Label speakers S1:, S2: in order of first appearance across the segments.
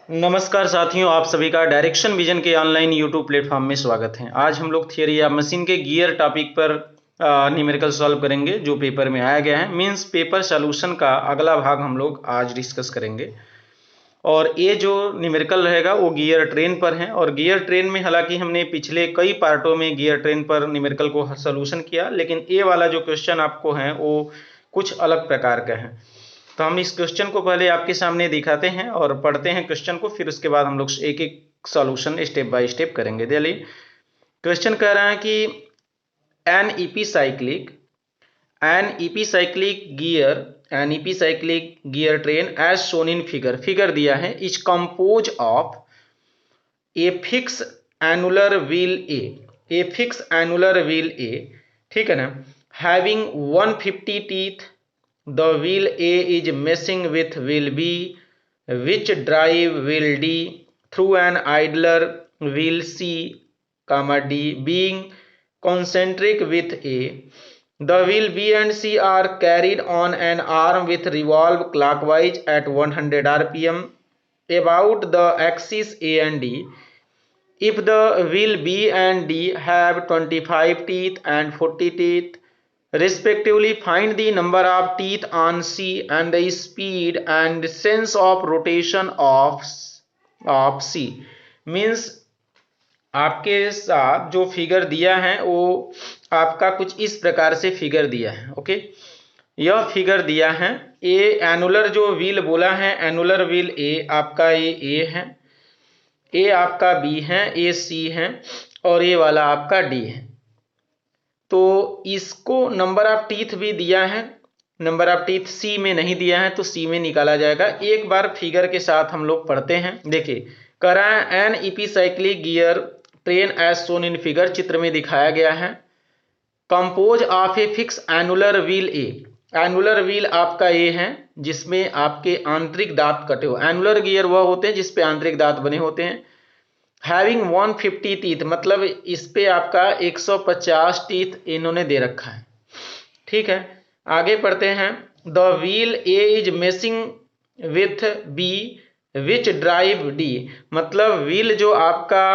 S1: नमस्कार साथियों, आप सभी का डायरेक्शन विजन के ऑनलाइन यूट्यूब प्लेटफॉर्म में स्वागत है। आज हम लोग थियरी या मशीन के गियर टॉपिक पर न्यूमेरिकल सॉल्व करेंगे जो पेपर में आया गया है। मींस पेपर सॉल्यूशन का अगला भाग हम लोग आज डिस्कस करेंगे। और ये जो न्यूमेरिकल रहेगा वो गियर ट्रेन पर है। और गियर ट्रेन में हालांकि हमने पिछले कई पार्टों में गियर ट्रेन पर न्यूमेरिकल को सॉल्यूशन किया, लेकिन ये वाला जो क्वेश्चन आपको है वो कुछ अलग प्रकार का है। तो हम इस क्वेश्चन को पहले आपके सामने दिखाते हैं और पढ़ते हैं क्वेश्चन को, फिर उसके बाद हम लोग एक एक सॉल्यूशन स्टेप बाय स्टेप करेंगे। चलिए, क्वेश्चन कह रहा है कि an epicyclic gear train as shown in figure दिया है is compose of a fix annular wheel A, ठीक है ना, having 150 teeth. The wheel A is messing with wheel B, which drive wheel D through an idler wheel C, D being concentric with A. The wheel B and C are carried on an arm with revolve clockwise at 100 rpm about the axis A and D. If the wheel B and D have 25 teeth and 40 teeth respectively, find the number of teeth on C and the speed and sense of rotation of C. Means आपके साथ जो figure दिया है वो आपका कुछ इस प्रकार से फिगर दिया है। ओके, यह फिगर दिया है। ए एनुलर जो व्हील बोला है, एनुलर व्हील ए आपका ये ए है, ए आपका बी है, ए सी है और ये वाला आपका डी है। तो इसको नंबर ऑफ टीथ भी दिया है, नंबर ऑफ टीथ सी में नहीं दिया है तो सी में निकाला जाएगा। एक बार फिगर के साथ हम लोग पढ़ते हैं। देखिए, करा an epicyclic gear train as shown in figure, चित्र में दिखाया गया है। Compose of a fix annular wheel A, annular wheel आपका ए है जिसमें आपके आंतरिक दांत कटे हो। एनुलर गियर वह होते हैं जिसपे आंतरिक दांत बने होते हैं। हैविंग 150 टीथ, मतलब इस पे आपका 150 टीथ इन्होंने दे रखा है। ठीक है, आगे पढ़ते हैं। The wheel A is meshing with B which drive D, मतलब व्हील जो आपका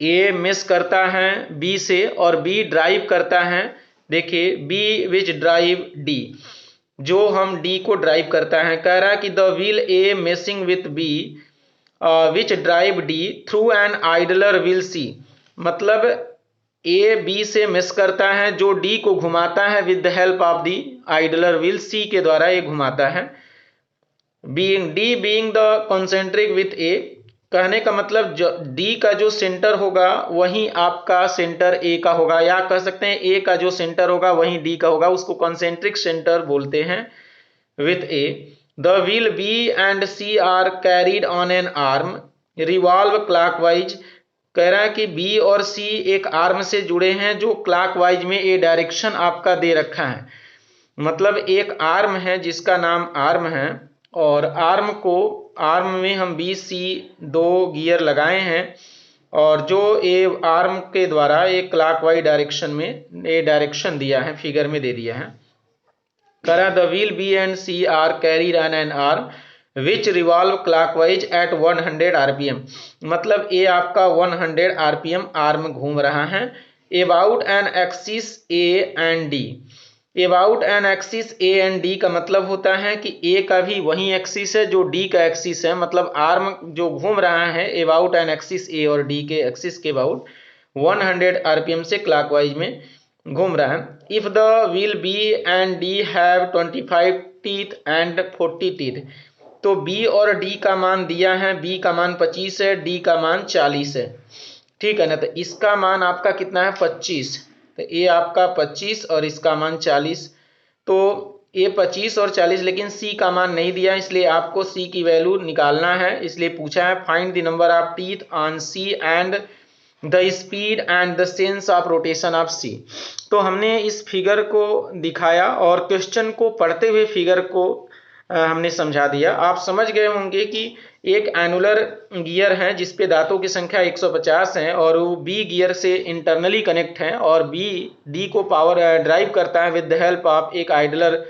S1: ए मिस करता है बी से और बी ड्राइव करता है, देखिए बी विच ड्राइव डी, जो हम डी को ड्राइव करता है। कह रहा है कि the wheel A meshing with B which drive D through an idler wheel C, मतलब ए बी से मिस करता है जो डी को घुमाता है with the help of the idler wheel, C के द्वारा ये घुमाता है। Being D being the concentric with A, कहने का मतलब डी का जो सेंटर होगा वही आपका सेंटर ए का होगा, या कह सकते हैं ए का जो सेंटर होगा वही डी का होगा, उसको कॉन्सेंट्रिक सेंटर बोलते हैं with A. The wheel B and C are carried on an arm, revolve clockwise, कह रहा है कि B और C एक आर्म से जुड़े हैं जो क्लॉकवाइज में ये डायरेक्शन आपका दे रखा है। मतलब एक आर्म है जिसका नाम आर्म है और आर्म में हम B C दो गियर लगाए हैं और जो ये आर्म के द्वारा एक क्लॉकवाइज डायरेक्शन में ये डायरेक्शन दिया है, फिगर में दे दिया है। करा the wheel B and C are carried on an arm which revolve clockwise at 100 rpm, मतलब ये आपका 100 rpm आर्म घूम रहा है। About an axis A and D, about an axis A and D का मतलब होता है कि ए का भी वही एक्सिस है जो डी का एक्सिस है, मतलब आर्म जो घूम रहा है अबाउट एन एक्सिस ए और डी के एक्सिस के अबाउट 100 rpm से क्लॉकवाइज में घूम रहा है। If the wheel B and D have 25 teeth and 40 teeth, तो बी और डी का मान दिया है, बी का मान 25 है, डी का मान 40 है। ठीक है ना, तो इसका मान आपका कितना है 25, तो ये आपका 25 और इसका मान 40, तो ये 25 और 40, लेकिन सी का मान नहीं दिया, इसलिए आपको सी की वैल्यू निकालना है। इसलिए पूछा है find the number of teeth on C and the speed and the sense of rotation of C. तो हमने इस फिगर को दिखाया और क्वेश्चन को पढ़ते हुए फिगर को हमने समझा दिया। आप समझ गए होंगे कि एक एनुलर गियर है जिसपे दांतों की संख्या 150 है और वो बी गियर से इंटरनली कनेक्ट है और बी डी को पावर ड्राइव करता है विद द हेल्प ऑफ एक आइडलर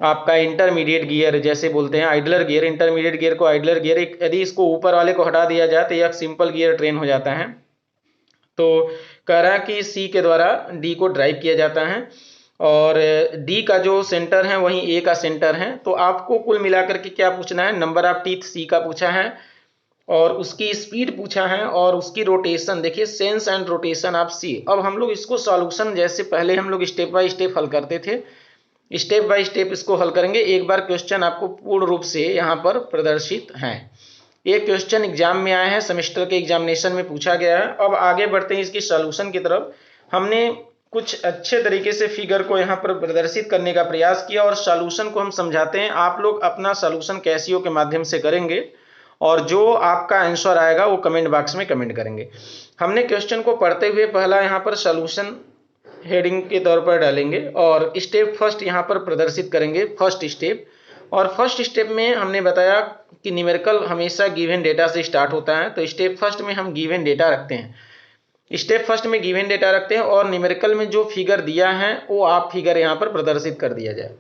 S1: आपका इंटरमीडिएट गियर जैसे बोलते हैं, आइडलर गियर, इंटरमीडिएट गियर को आइडलर गियर, यदि इसको ऊपर वाले को हटा दिया जाए तो यह सिंपल गियर ट्रेन हो जाता है। तो कह रहा है कि सी के द्वारा डी को ड्राइव किया जाता है और डी का जो सेंटर है वहीं ए का सेंटर है। तो आपको कुल मिलाकर के क्या पूछना है, नंबर ऑफ टीथ सी का पूछा है और उसकी स्पीड पूछा है और उसकी रोटेशन, देखिए सेंस एंड रोटेशन ऑफ सी। अब हम लोग इसको सॉल्यूशन जैसे पहले हम लोग स्टेप बाय स्टेप हल करते थे, स्टेप बाय स्टेप इसको हल करेंगे। एक बार क्वेश्चन आपको पूर्ण रूप से यहाँ पर प्रदर्शित है। एक क्वेश्चन एग्जाम में आया है, सेमेस्टर के एग्जामिनेशन में पूछा गया है। अब आगे बढ़ते हैं इसकी सॉल्यूशन की तरफ। हमने कुछ अच्छे तरीके से फिगर को यहाँ पर प्रदर्शित करने का प्रयास किया और सॉल्यूशन को हम समझाते हैं। आप लोग अपना सॉल्यूशन कैसियो के माध्यम से करेंगे और जो आपका आंसर आएगा वो कमेंट बॉक्स में कमेंट करेंगे। हमने क्वेश्चन को पढ़ते हुए पहला यहाँ पर सॉल्यूशन हेडिंग के तौर पर डालेंगे और स्टेप फर्स्ट यहाँ पर प्रदर्शित करेंगे, फर्स्ट स्टेप। और फर्स्ट स्टेप में हमने बताया कि न्यूमेरिकल हमेशा गिवन डेटा से स्टार्ट होता है, तो स्टेप फर्स्ट में हम गिवन डेटा रखते हैं, स्टेप फर्स्ट में गिवन डेटा रखते हैं और न्यूमेरिकल में जो फिगर दिया है वो आप फिगर यहाँ पर प्रदर्शित कर दिया जाए।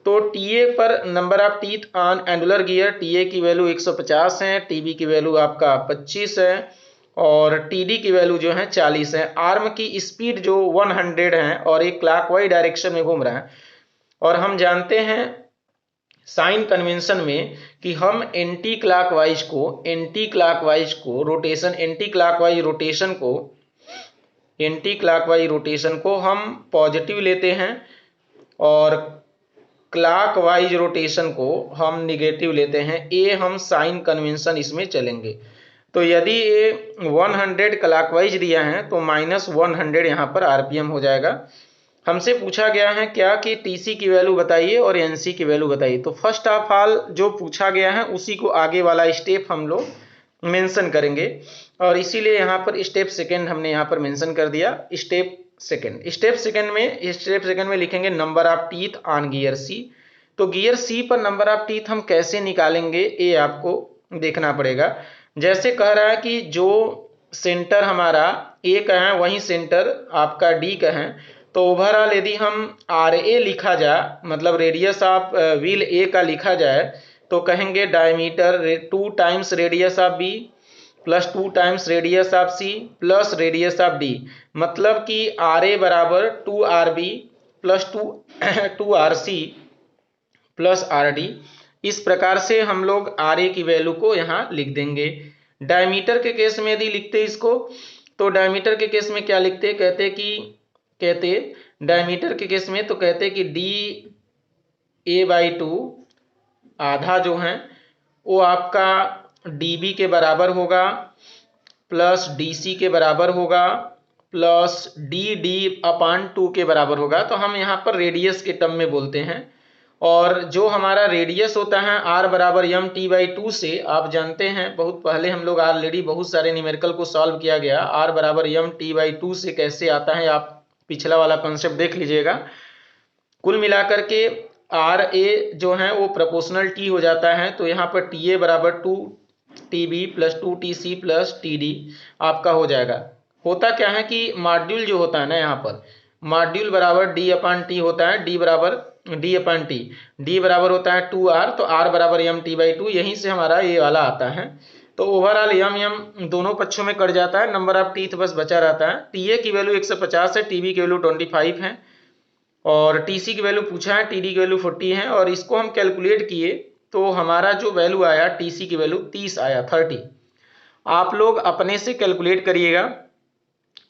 S1: तो टीए पर number of teeth on annular gear, T A की वैल्यू 150 है, टीबी की वैल्यू आपका 25 है और टीडी की वैल्यू जो है 40 है। आर्म की स्पीड जो 100 है और एक क्लॉकवाइज डायरेक्शन में घूम रहा है। और हम जानते हैं साइन कन्वेंशन में कि हम एंटी क्लॉकवाइज को रोटेशन, एंटी क्लॉकवाइज रोटेशन को हम पॉजिटिव लेते हैं और क्लॉकवाइज रोटेशन को हम निगेटिव लेते हैं। ये हम साइन कन्वेंशन इसमें चलेंगे। तो यदि ये 100 क्लॉकवाइज दिया है तो -100 यहाँ पर आरपीएम हो जाएगा। हमसे पूछा गया है क्या कि टीसी की वैल्यू बताइए और एनसी की वैल्यू बताइए। तो फर्स्ट ऑफ ऑल जो पूछा गया है उसी को आगे वाला स्टेप हम लोग मेंशन करेंगे और इसीलिए यहाँ पर स्टेप सेकंड हमने यहाँ पर मेंशन कर दिया। स्टेप सेकंड में लिखेंगे number of teeth on gear C. तो गियर सी पर नंबर ऑफ टीथ हम कैसे निकालेंगे ये आपको देखना पड़ेगा। जैसे कह रहा है कि जो सेंटर हमारा ए का है वही सेंटर आपका डी का है, तो ओवरऑल यदि हम आर ए लिखा जाए, मतलब रेडियस ऑफ व्हील ए का लिखा जाए, तो कहेंगे diameter 2 times radius of B plus 2 times radius of C plus radius of D, मतलब कि आर ए बराबर 2RB plus 2RC plus RD। इस प्रकार से हम लोग आर ए की वैल्यू को यहाँ लिख देंगे। डायमीटर के केस में यदि लिखते इसको, तो डायमीटर के केस में क्या लिखते, कहते डायमीटर के केस में तो कहते कि DA/2 आधा जो है वो आपका DB के बराबर होगा प्लस DC के बराबर होगा प्लस DD/2 के बराबर होगा। तो हम यहाँ पर रेडियस के टर्म में बोलते हैं और जो हमारा रेडियस होता है R बराबर MT/2 से, आप जानते हैं बहुत पहले हम लोग ऑलरेडी बहुत सारे न्यूमेरिकल को सॉल्व किया गया। R बराबर MT/2 से कैसे आता है आप पिछला वाला कॉन्सेप्ट देख लीजिएगा। कुल मिलाकर के RA जो है वो प्रोपोर्शनल T हो जाता है, तो यहाँ पर TA बराबर 2TB plus 2TC plus TD आपका हो जाएगा। होता क्या है कि मॉड्यूल जो होता है ना, यहाँ पर मॉड्यूल बराबर D/T होता है, D बराबर होता है 2R, तो R बराबर MT/2, यहीं से हमारा ये वाला आता है। तो ओवरऑल M दोनों पक्षों में कट जाता है, नंबर ऑफ टीथ बस बचा रहता है। टीए की वैल्यू 150 है, टीबी की वैल्यू 25 है और टीसी की वैल्यू पूछा है, टीडी की वैल्यू 40 है और इसको हम कैलकुलेट किए तो हमारा जो वैल्यू आया टीसी की वैल्यू 30 आया, 30। आप लोग अपने से कैलकुलेट करिएगा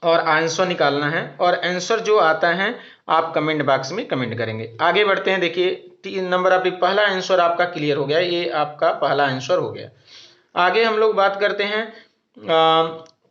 S1: और आंसर निकालना है और आंसर जो आता है आप कमेंट बॉक्स में कमेंट करेंगे। आगे बढ़ते हैं। देखिए नंबर ऑफ पहला आंसर आपका क्लियर हो गया, ये आपका पहला आंसर हो गया। आगे हम लोग बात करते हैं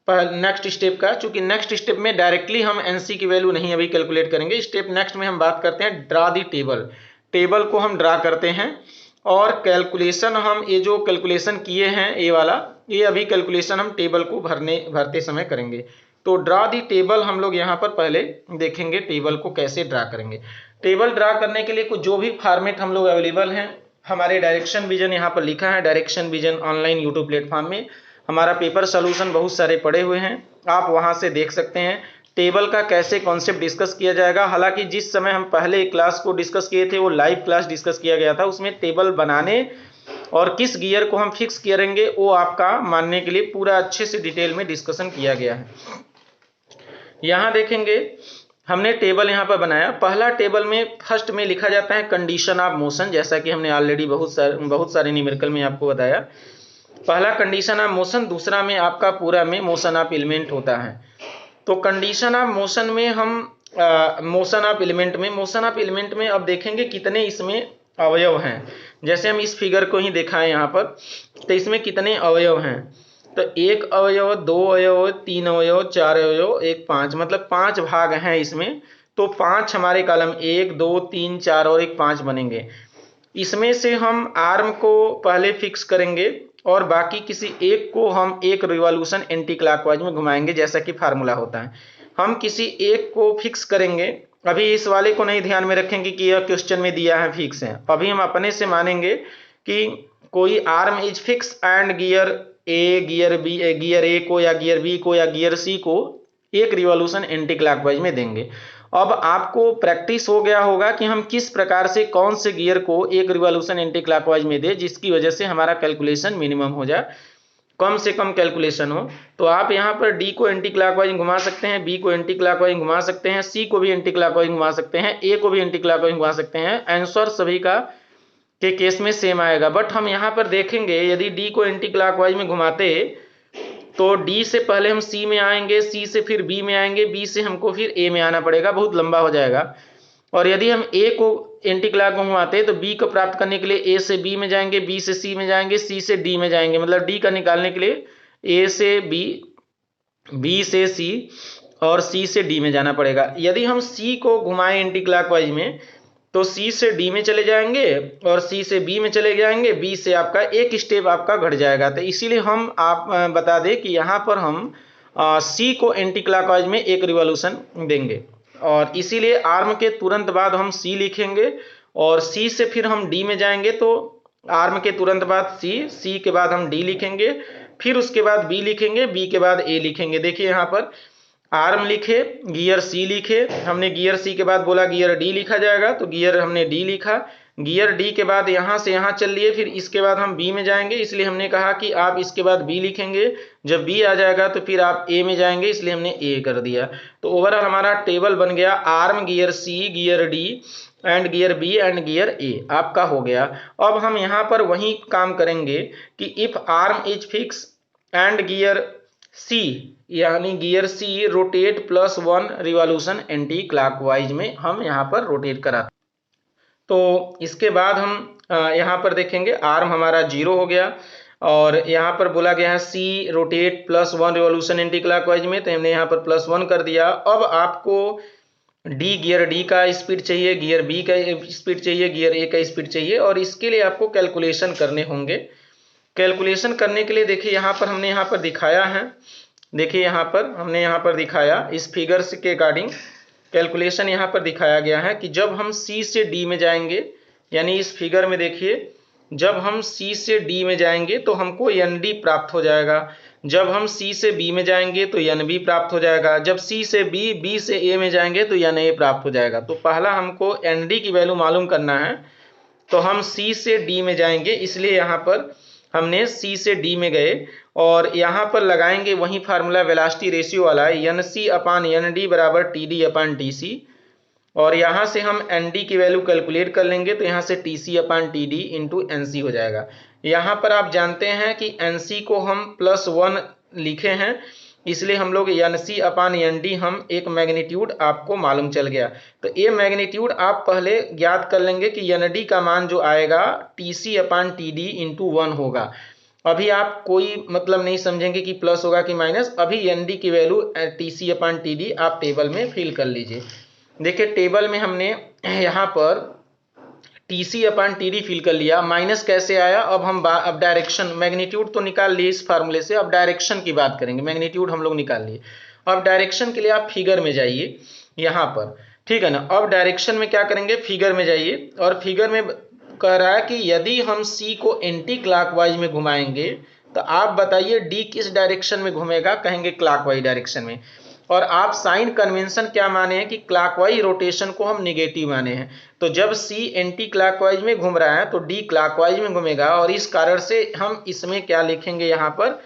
S1: नेक्स्ट स्टेप का। चूंकि नेक्स्ट स्टेप में डायरेक्टली हम एनसी की वैल्यू नहीं अभी कैलकुलेट करेंगे, स्टेप नेक्स्ट में हम बात करते हैं ड्रा दी टेबल। टेबल को हम ड्रा करते हैं और कैलकुलेशन, हम ये जो कैलकुलेशन किए हैं ये वाला, ये अभी कैलकुलेशन हम टेबल को भरते समय करेंगे। तो ड्रा दी टेबल हम लोग यहाँ पर पहले देखेंगे टेबल को कैसे ड्रा करेंगे। टेबल ड्रा करने के लिए कुछ जो भी फॉर्मेट हम लोग अवेलेबल हैं, हमारे डायरेक्शन विजन यहाँ पर लिखा है, direction vision online YouTube platform में हमारा पेपर सोल्यूशन बहुत सारे पड़े हुए हैं, आप वहाँ से देख सकते हैं। टेबल का कैसे कॉन्सेप्ट डिस्कस किया जाएगा। हालांकि जिस समय हम पहले क्लास को डिस्कस किए थे वो लाइव क्लास डिस्कस किया गया था, उसमें टेबल बनाने और किस गियर को हम फिक्स करेंगे वो आपका मानने के लिए पूरा अच्छे से डिटेल में डिस्कशन किया गया है। यहाँ देखेंगे हमने टेबल यहाँ पर बनाया। पहला टेबल में फर्स्ट में लिखा जाता है कंडीशन ऑफ मोशन, जैसा कि हमने ऑलरेडी बहुत सारे न्यूमेरिकल में आपको बताया। पहला कंडीशन ऑफ मोशन, दूसरा में आपका पूरा में मोशन ऑफ एलिमेंट होता है। तो कंडीशन ऑफ मोशन में हम मोशन ऑफ एलिमेंट में अब देखेंगे कितने इसमें अवयव हैं। जैसे हम इस फिगर को ही दिखाएं यहाँ पर, तो इसमें कितने अवयव हैं। तो 1 अवयव, 2 अवयव, 3 अवयव, 4 अवयव, 1 5, मतलब 5 भाग हैं इसमें। तो 5 हमारे कॉलम 1 2 3 4 और 1 5 बनेंगे। इसमें से हम आर्म को पहले फिक्स करेंगे और बाकी किसी एक को हम एक रिवॉल्यूशन एंटी क्लॉकवाइज में घुमाएंगे, जैसा कि फार्मूला होता है। हम किसी एक को फिक्स करेंगे, अभी इस वाले को नहीं ध्यान में रखेंगे कि यह क्वेश्चन में दिया है फिक्स है। अभी हम अपने से मानेंगे कि कोई arm is fix and gear A, gear B, gear A को या गियर बी को या गियर सी को एक रिवॉल्यूशन एंटी क्लॉकवाइज में देंगे। अब आपको प्रैक्टिस हो गया होगा कि हम किस प्रकार से कौन से गियर को एक रिवॉल्यूशन एंटी क्लॉकवाइज में दे, जिसकी वजह से हमारा कैलकुलेशन मिनिमम हो जाए, कम से कम कैलकुलेशन हो। तो आप यहाँ पर डी को एंटी क्लॉकवाइज घुमा सकते हैं, बी को एंटी क्लॉकवाइज घुमा सकते हैं, सी को भी एंटी क्लॉकवाइज घुमा सकते हैं, ए को भी एंटी क्लॉकवाइज घुमा सकते हैं। आंसर सभी का के केस में सेम आएगा। बट हम यहाँ पर देखेंगे यदि डी को एंटी क्लॉकवाइज में घुमाते तो डी से पहले हम सी में आएंगे, सी से फिर बी में आएंगे, बी से हमको फिर ए में आना पड़ेगा, बहुत लंबा हो जाएगा। और यदि हम ए को एंटी क्लॉक में घुमाते तो बी को प्राप्त करने के लिए ए से बी में जाएंगे, बी से सी में जाएंगे, सी से डी में जाएंगे, मतलब डी का निकालने के लिए ए से बी, बी से सी और सी से डी में जाना पड़ेगा। यदि हम सी को घुमाएं एंटी क्लॉकवाइज में तो सी से डी में चले जाएंगे और सी से बी में चले जाएंगे, बी से आपका एक स्टेप आपका घट जाएगा। तो इसीलिए हम आप बता दें कि यहाँ पर हम सी को एंटी क्लॉकवाइज में एक रिवॉल्यूशन देंगे और इसीलिए आर्म के तुरंत बाद हम सी लिखेंगे और सी से फिर हम डी में जाएंगे तो आर्म के तुरंत बाद सी, सी के बाद हम डी लिखेंगे, फिर उसके बाद बी लिखेंगे, बी के बाद ए लिखेंगे। देखिए यहाँ पर आर्म लिखे, गियर सी लिखे, हमने गियर सी के बाद बोला गियर डी लिखा जाएगा तो गियर हमने डी लिखा, गियर डी के बाद यहाँ से यहाँ चल लिए, फिर इसके बाद हम बी में जाएंगे, इसलिए हमने कहा कि आप इसके बाद बी लिखेंगे। जब बी आ जाएगा तो फिर आप ए में जाएंगे, इसलिए हमने ए कर दिया। तो ओवरऑल हमारा टेबल बन गया arm, gear C, gear D and gear B and gear A आपका हो गया। अब हम यहाँ पर वही काम करेंगे कि if arm is fix and gear C, यानी gear C rotate +1 revolution anti clockwise में हम यहाँ पर रोटेट कराते। तो इसके बाद हम यहाँ पर देखेंगे आर्म हमारा 0 हो गया और यहाँ पर बोला गया है सी रोटेट +1 रिवॉल्यूशन एंटी क्लॉकवाइज में, तो हमने यहाँ पर +1 कर दिया। अब आपको डी, गियर डी का स्पीड चाहिए, गियर बी का स्पीड चाहिए, गियर ए का स्पीड चाहिए और इसके लिए आपको कैलकुलेशन करने होंगे। कैलकुलेशन करने के लिए देखिए यहाँ पर हमने यहाँ पर दिखाया है, देखिए यहाँ पर हमने यहाँ पर दिखाया इस फिगर के अकॉर्डिंग कैलकुलेशन यहाँ पर दिखाया गया है कि जब हम सी से डी में जाएंगे, यानी इस फिगर में देखिए जब हम सी से डी में जाएंगे तो हमको एन डी प्राप्त हो जाएगा, जब हम सी से बी में जाएंगे तो एन बी प्राप्त हो जाएगा, जब सी से बी, बी से ए में जाएंगे तो एन ए प्राप्त हो जाएगा। तो पहला हमको एन डी की वैल्यू मालूम करना है, तो हम सी से डी में जाएंगे, इसलिए यहाँ पर हमने सी से डी में गए और यहाँ पर लगाएंगे वही फार्मूला वेलोसिटी रेशियो वाला है, N C upon N D बराबर T D upon T C और यहाँ से हम एन डी की वैल्यू कैलकुलेट कर लेंगे तो यहाँ से T C upon T D into N C हो जाएगा। यहाँ पर आप जानते हैं कि एन सी को हम +1 लिखे हैं, इसलिए हम लोग N C upon N D हम एक मैग्नीट्यूड आपको मालूम चल गया। तो ये मैग्नीट्यूड आप पहले ज्ञात कर लेंगे कि एन डी का मान जो आएगा T C upon T D into 1 होगा। अभी आप कोई मतलब नहीं समझेंगे कि प्लस होगा कि माइनस, अभी एन डी की value T C upon T D आप टेबल में फिल कर लीजिए। देखिए टेबल में हमने यहाँ पर T C upon T D fill कर लिया, माइनस कैसे आया, अब हम अब डायरेक्शन, मैग्नीट्यूड तो निकाल लिए इस फार्मूले से, अब डायरेक्शन की बात करेंगे। मैग्नीट्यूड हम लोग निकाल लिए, अब डायरेक्शन के लिए आप फिगर में जाइए यहाँ पर, ठीक है ना। अब डायरेक्शन में क्या करेंगे, फिगर में जाइए और फिगर में कह रहा है कि यदि हम सी को एंटी क्लॉकवाइज में घुमाएंगे तो आप बताइए डी किस डायरेक्शन में घूमेगा, कहेंगे क्लॉकवाइज डायरेक्शन में। और आप साइन कन्वेंशन क्या माने हैं कि क्लॉकवाइज रोटेशन को हम निगेटिव माने हैं। तो जब सी एंटी क्लॉकवाइज में घूम रहा है तो डी क्लॉकवाइज में घूमेगा, और इस कारण से हम इसमें क्या लिखेंगे, यहाँ पर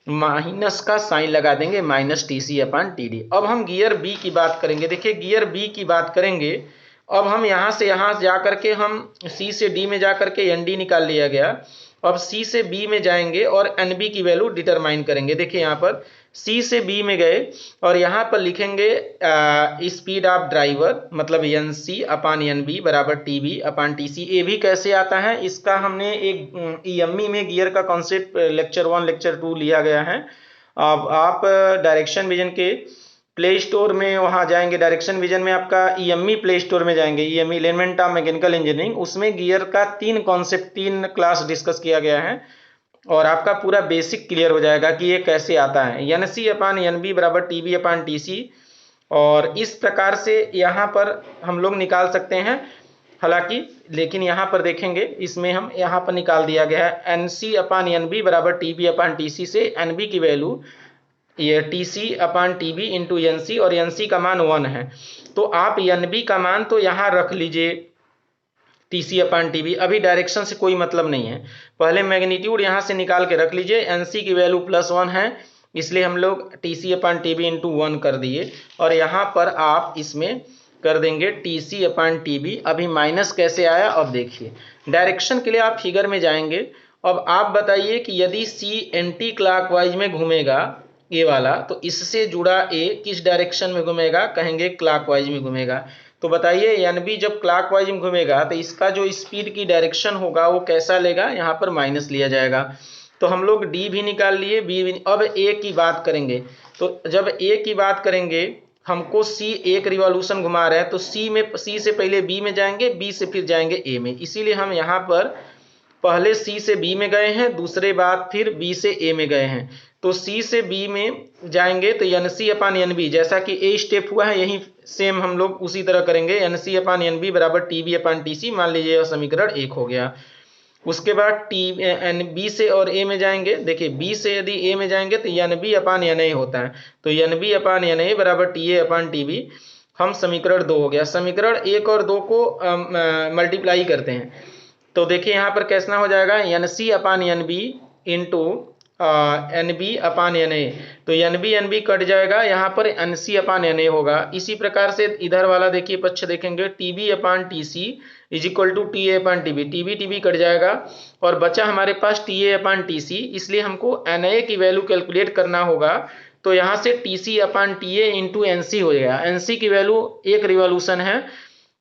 S1: माइनस का साइन लगा देंगे, minus T C upon T D. अब हम गियर बी की बात करेंगे। देखिए गियर बी की बात करेंगे, अब हम यहाँ से यहाँ जा करके हम सी से डी में जा करके एन डी निकाल लिया गया। अब सी से बी में जाएंगे और एन बी की वैल्यू डिटरमाइन करेंगे। देखिए यहाँ पर सी से बी में गए और यहाँ पर लिखेंगे स्पीड ऑफ ड्राइवर, मतलब N C upon N B बराबर टी बी अपान टी सी। ए भी कैसे आता है, इसका हमने एक ईएमई में गियर का कॉन्सेप्ट लेक्चर 1 लेक्चर 2 लिया गया है। अब आप डायरेक्शन विजन के प्ले स्टोर में वहाँ जाएंगे, डायरेक्शन विजन में आपका ईएमई प्ले स्टोर में जाएंगे, EME element of mechanical engineering, उसमें गियर का 3 कॉन्सेप्ट 3 क्लास डिस्कस किया गया है और आपका पूरा बेसिक क्लियर हो जाएगा कि ये कैसे आता है। N C upon N B बराबर T B upon T C, और इस प्रकार से यहाँ पर हम लोग निकाल सकते हैं। हालांकि लेकिन यहाँ पर देखेंगे, इसमें हम यहाँ पर निकाल दिया गया है N C upon N B बराबर T B upon T C से एन बी की वैल्यू ये T C upon T B into N C, और एन सी का मान 1 है। तो आप एन बी का मान तो यहाँ रख लीजिए T C upon T B, अभी डायरेक्शन से कोई मतलब नहीं है, पहले मैग्नीट्यूड यहाँ से निकाल के रख लीजिए। एन सी की वैल्यू +1 है, इसलिए हम लोग T C upon T B into 1 कर दिए, और यहाँ पर आप इसमें कर देंगे T C upon T B. अभी माइनस कैसे आया, अब देखिए डायरेक्शन के लिए आप फिगर में जाएंगे। अब आप बताइए कि यदि सी एंटी क्लॉकवाइज में घूमेगा ए वाला, तो इससे जुड़ा ए किस डायरेक्शन में घूमेगा, कहेंगे क्लॉकवाइज में घूमेगा। तो बताइए एन बी जब क्लॉकवाइज में घूमेगा तो इसका जो स्पीड की डायरेक्शन होगा वो कैसा लेगा, यहाँ पर माइनस लिया जाएगा। तो हम लोग डी भी निकाल लिए, बी भी। अब ए की बात करेंगे, तो जब ए की बात करेंगे, हमको सी एक रिवॉल्यूशन घुमा रहे हैं, तो सी से पहले बी में जाएंगे, बी से फिर जाएंगे ए में, इसीलिए हम यहाँ पर पहले सी से बी में गए हैं, दूसरे बार फिर बी से ए में गए हैं। तो सी से बी में जाएंगे तो N C upon N B, जैसा कि ए स्टेप हुआ है यही सेम हम लोग उसी तरह करेंगे। N C upon N B बराबर टी बी अपान टी सी, मान लीजिए समीकरण 1 हो गया। उसके बाद टी एन बी से और ए में जाएंगे। देखिए बी से यदि ए में जाएंगे तो N B upon N A होता है, तो N B upon N A बराबर T A upon T B, हम समीकरण 2 हो गया। समीकरण 1 और 2 को मल्टीप्लाई करते हैं, तो देखिए यहाँ पर कैसा हो जाएगा, N C upon N B into N B upon N A, तो एन बी कट जाएगा, यहाँ पर एन सी अपान एन ए होगा। इसी प्रकार से इधर वाला देखिए पक्ष देखेंगे, T B upon T C is equal to T A upon T B cut जाएगा, और बचा हमारे पास टी ए अपान टी सी, इसलिए हमको एन ए की वैल्यू कैलकुलेट करना होगा। तो यहाँ से T C upon T A into N C हो जाएगा। एन सी की वैल्यू 1 रिवॉल्यूशन है,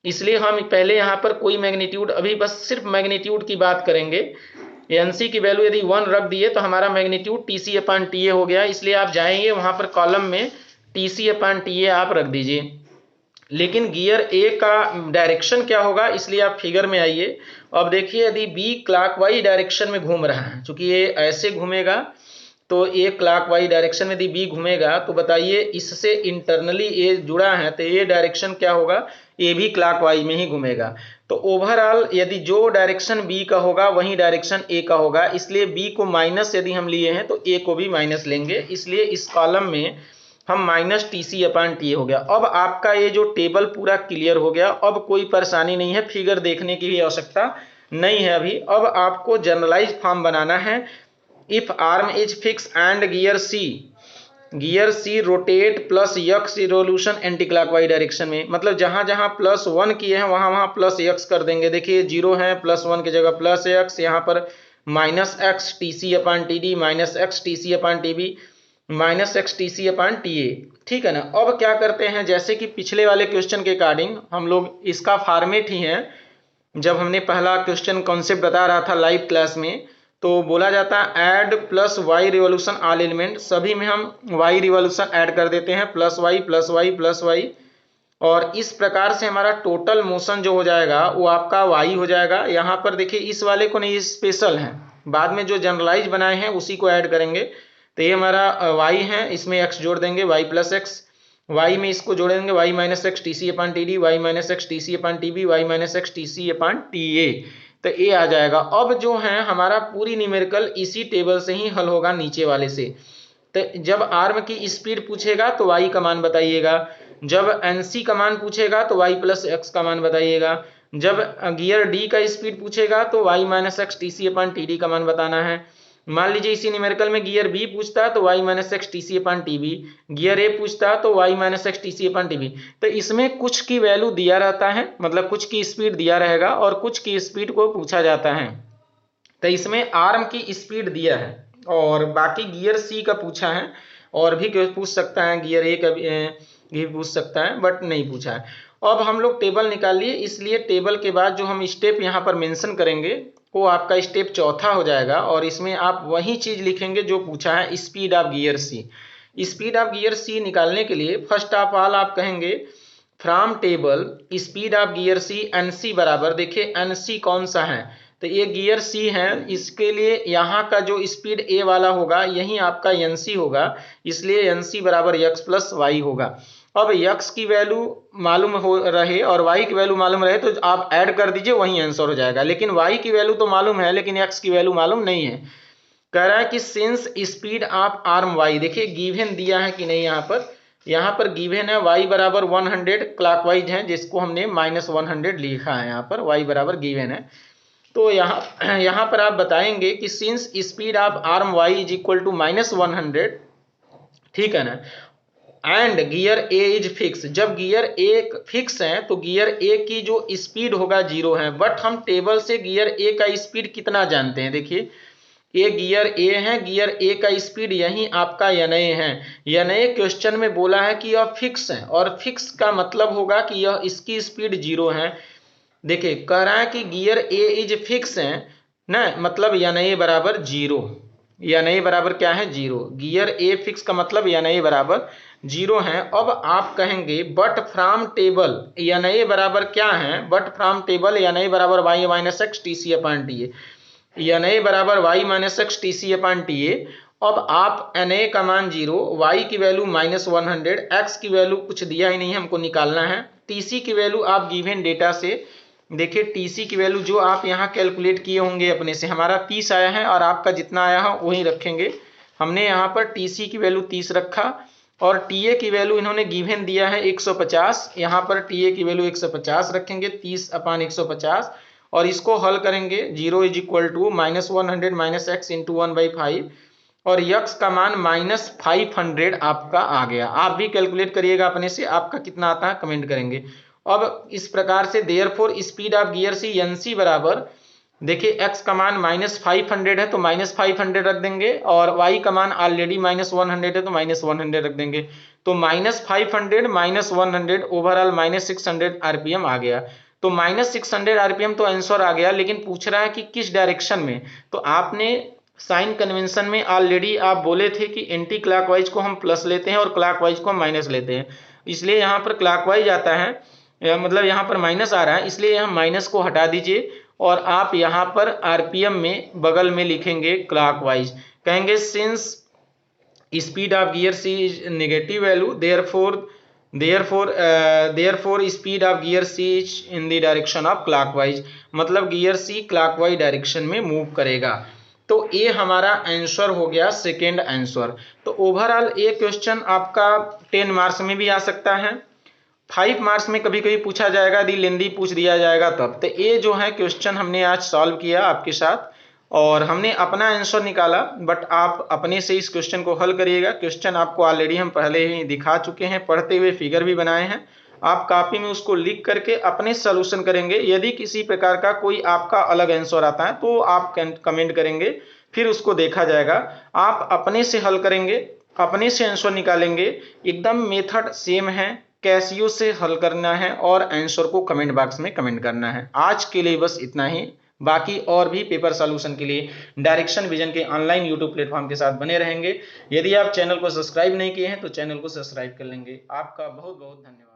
S1: इसलिए हम पहले यहाँ पर कोई मैग्नीट्यूड, अभी बस सिर्फ मैग्नीट्यूड की बात करेंगे। एन सी की वैल्यू यदि 1 रख दिए तो हमारा magnitude T C upon T A हो गया, इसलिए आप जाएंगे वहाँ पर कॉलम में टी सी अपान टी ए आप रख दीजिए। लेकिन गियर ए का डायरेक्शन क्या होगा, इसलिए आप फिगर में आइए। अब देखिए यदि बी क्लॉकवाइज डायरेक्शन में घूम रहा है, चूंकि ये ऐसे घूमेगा तो ए क्लॉकवाइज डायरेक्शन में यदि बी घूमेगा, तो बताइए इससे इंटरनली ए जुड़ा है, तो ये डायरेक्शन क्या होगा, ए भी क्लॉकवाइज में ही घूमेगा। तो ओवरऑल यदि जो डायरेक्शन बी का होगा वही डायरेक्शन ए का होगा, इसलिए बी को माइनस यदि हम लिए हैं तो ए को भी माइनस लेंगे, इसलिए इस कॉलम में हम minus T C upon T A हो गया। अब आपका ये जो टेबल पूरा क्लियर हो गया, अब कोई परेशानी नहीं है, फिगर देखने की भी आवश्यकता नहीं है अभी। अब आपको जनरलाइज फॉर्म बनाना है। If arm is fix and gear C rotate plus X revolution anticlockwise direction में, मतलब जहां जहां +1 किए हैं वहां वहां प्लस एक्स कर देंगे। देखिए 0 है, +1 की जगह प्लस एक्स, यहाँ पर minus X T C upon T D, minus X T C upon T B, minus X T C upon T A, ठीक है ना। अब क्या करते हैं, जैसे कि पिछले वाले क्वेश्चन के अकॉर्डिंग हम लोग इसका फॉर्मेट ही है, जब हमने पहला क्वेश्चन कॉन्सेप्ट बता रहा था लाइव क्लास में, तो बोला जाता है add plus Y revolution all element, सभी में हम वाई रिवोल्यूशन ऐड कर देते हैं, plus Y plus Y plus Y, और इस प्रकार से हमारा टोटल मोशन जो हो जाएगा वो आपका वाई हो जाएगा। यहाँ पर देखिए इस वाले को नहीं, स्पेशल है, बाद में जो जनरलाइज बनाए हैं उसी को ऐड करेंगे। तो ये हमारा वाई है, इसमें एक्स जोड़ देंगे, वाई प्लस एक्स, वाई में इसको जोड़ेंगे Y minus X T C upon T D, Y minus X T C upon T B, Y minus X T C upon T A, तो ए आ जाएगा। अब जो है हमारा पूरी न्यूमेरिकल इसी टेबल से ही हल होगा नीचे वाले से। तो जब आर्म की स्पीड पूछेगा तो y का मान बताइएगा, जब NC का मान पूछेगा तो y प्लस एक्स का मान बताइएगा, जब गियर डी का स्पीड पूछेगा तो y minus X T C upon T D का मान बताना है। मान लीजिए इसी न्यूमेरिकल में गियर बी पूछता है तो y minus X T C upon T B, gear A पूछता है तो y minus X T C upon T B. तो इसमें कुछ की वैल्यू दिया रहता है, मतलब कुछ की स्पीड दिया रहेगा और कुछ की स्पीड को पूछा जाता है। तो इसमें आर्म की स्पीड दिया है और बाकी गियर सी का पूछा है, और भी पूछ सकता है, गियर ए का भी पूछ सकता है, बट नहीं पूछा है। अब हम लोग टेबल निकाल लिए, इसलिए टेबल के बाद जो हम स्टेप यहाँ पर मेंशन करेंगे वो आपका स्टेप चौथा हो जाएगा, और इसमें आप वही चीज लिखेंगे जो पूछा है, speed of gear C. Speed of gear C निकालने के लिए फर्स्ट ऑफ ऑल आप कहेंगे from table speed of gear C NC बराबर, देखिए एनसी कौन सा है, तो ये गियर सी है, इसके लिए यहाँ का जो स्पीड ए वाला होगा यही आपका एनसी होगा, इसलिए एनसी बराबर एक्स प्लस वाई होगा। अब x की वैल्यू मालूम हो रहे और y की वैल्यू मालूम रहे तो आप ऐड कर दीजिए, वही आंसर हो जाएगा। लेकिन y की वैल्यू तो मालूम है लेकिन x की वैल्यू मालूम नहीं है। कह रहा है कि since speed of arm y, देखिए गिवन दिया है कि नहीं, यहाँ पर गिवन है y बराबर 100 क्लॉकवाइज है, जिसको हमने -100 लिखा है, यहाँ पर y बराबर गिवन है। तो यहाँ पर आप बताएंगे कि since speed of arm y is equal to -100, ठीक है ना, and gear A is fix, जब गियर ए फिक्स है तो गियर ए की जो स्पीड होगा 0 है। बट हम टेबल से गियर ए का स्पीड कितना जानते हैं, देखिए ये गियर ए है, गियर ए का स्पीड यही आपका NA है। NA क्वेश्चन में बोला है कि यह फिक्स है, और फिक्स का मतलब होगा कि यह इसकी स्पीड 0 है। देखिए कह रहा है कि गियर ए इज फिक्स है ना, मतलब NA बराबर 0, NA बराबर क्या है 0, गियर ए फिक्स का मतलब NA बराबर 0 है। अब आप कहेंगे बट फ्रॉम टेबल NA बराबर क्या है, बट फ्रॉम टेबल NA बराबर y minus X T C upon T A, NA बराबर y minus X T C upon T A. अब आप NA का मान 0, y की वैल्यू -100, x की वैल्यू कुछ दिया ही नहीं हमको निकालना है, TC की वैल्यू आप गिवन डेटा से देखिए, TC की वैल्यू जो आप यहाँ कैलकुलेट किए होंगे अपने से, हमारा 30 आया है और आपका जितना आया है वही रखेंगे। हमने यहाँ पर TC की वैल्यू 30 रखा और TA की वैल्यू इन्होंने गिवन दिया है 150, यहाँ पर TA की वैल्यू 150 रखेंगे, 30 अपॉन 150, और इसको हल करेंगे। 0 is equal to -100 minus X into 1/5, और यक्स का मान -500 आपका आ गया। आप भी कैलकुलेट करिएगा अपने से, आपका कितना आता है कमेंट करेंगे। अब इस प्रकार से therefore speed of gear C NC बराबर, देखिए x का मान -500 है तो -500 रख देंगे, और y का मान ऑलरेडी -100 है तो -100 रख देंगे। तो -500 -100 ओवरऑल -600 आरपीएम आ गया। तो -600 आरपीएम तो आंसर आ गया, लेकिन पूछ रहा है कि किस डायरेक्शन में। तो आपने साइन कन्वेंशन में ऑलरेडी आप बोले थे कि एंटी क्लॉकवाइज को हम प्लस लेते हैं और क्लॉकवाइज को हम माइनस लेते हैं, इसलिए यहाँ पर क्लॉकवाइज आता है, मतलब यहाँ पर माइनस आ रहा है, इसलिए हम माइनस को हटा दीजिए और आप यहाँ पर आरपीएम में बगल में लिखेंगे क्लॉकवाइज। कहेंगे since speed of gear C is negative value, therefore speed of gear C is in the direction of clockwise, मतलब गियर सी क्लॉकवाइज डायरेक्शन में मूव करेगा। तो ये हमारा आंसर हो गया, सेकेंड आंसर। तो ओवरऑल ये क्वेश्चन आपका 10 मार्क्स में भी आ सकता है, 5 मार्क्स में कभी कभी पूछा जाएगा, यदि लेंदी पूछ दिया जाएगा तब। तो ये जो है क्वेश्चन हमने आज सॉल्व किया आपके साथ, और हमने अपना आंसर निकाला, बट आप अपने से इस क्वेश्चन को हल करिएगा। क्वेश्चन आपको ऑलरेडी हम पहले ही दिखा चुके हैं, पढ़ते हुए फिगर भी बनाए हैं, आप कॉपी में उसको लिख करके अपने सॉल्यूशन करेंगे। यदि किसी प्रकार का कोई आपका अलग आंसर आता है तो आप कमेंट करेंगे, फिर उसको देखा जाएगा। आप अपने से हल करेंगे, अपने से आंसर निकालेंगे, एकदम मेथड सेम है, कैसियो से हल करना है और आंसर को कमेंट बॉक्स में कमेंट करना है। आज के लिए बस इतना ही, बाकी और भी पेपर सॉल्यूशन के लिए डायरेक्शन विजन के ऑनलाइन यूट्यूब प्लेटफॉर्म के साथ बने रहेंगे। यदि आप चैनल को सब्सक्राइब नहीं किए हैं तो चैनल को सब्सक्राइब कर लेंगे। आपका बहुत बहुत धन्यवाद।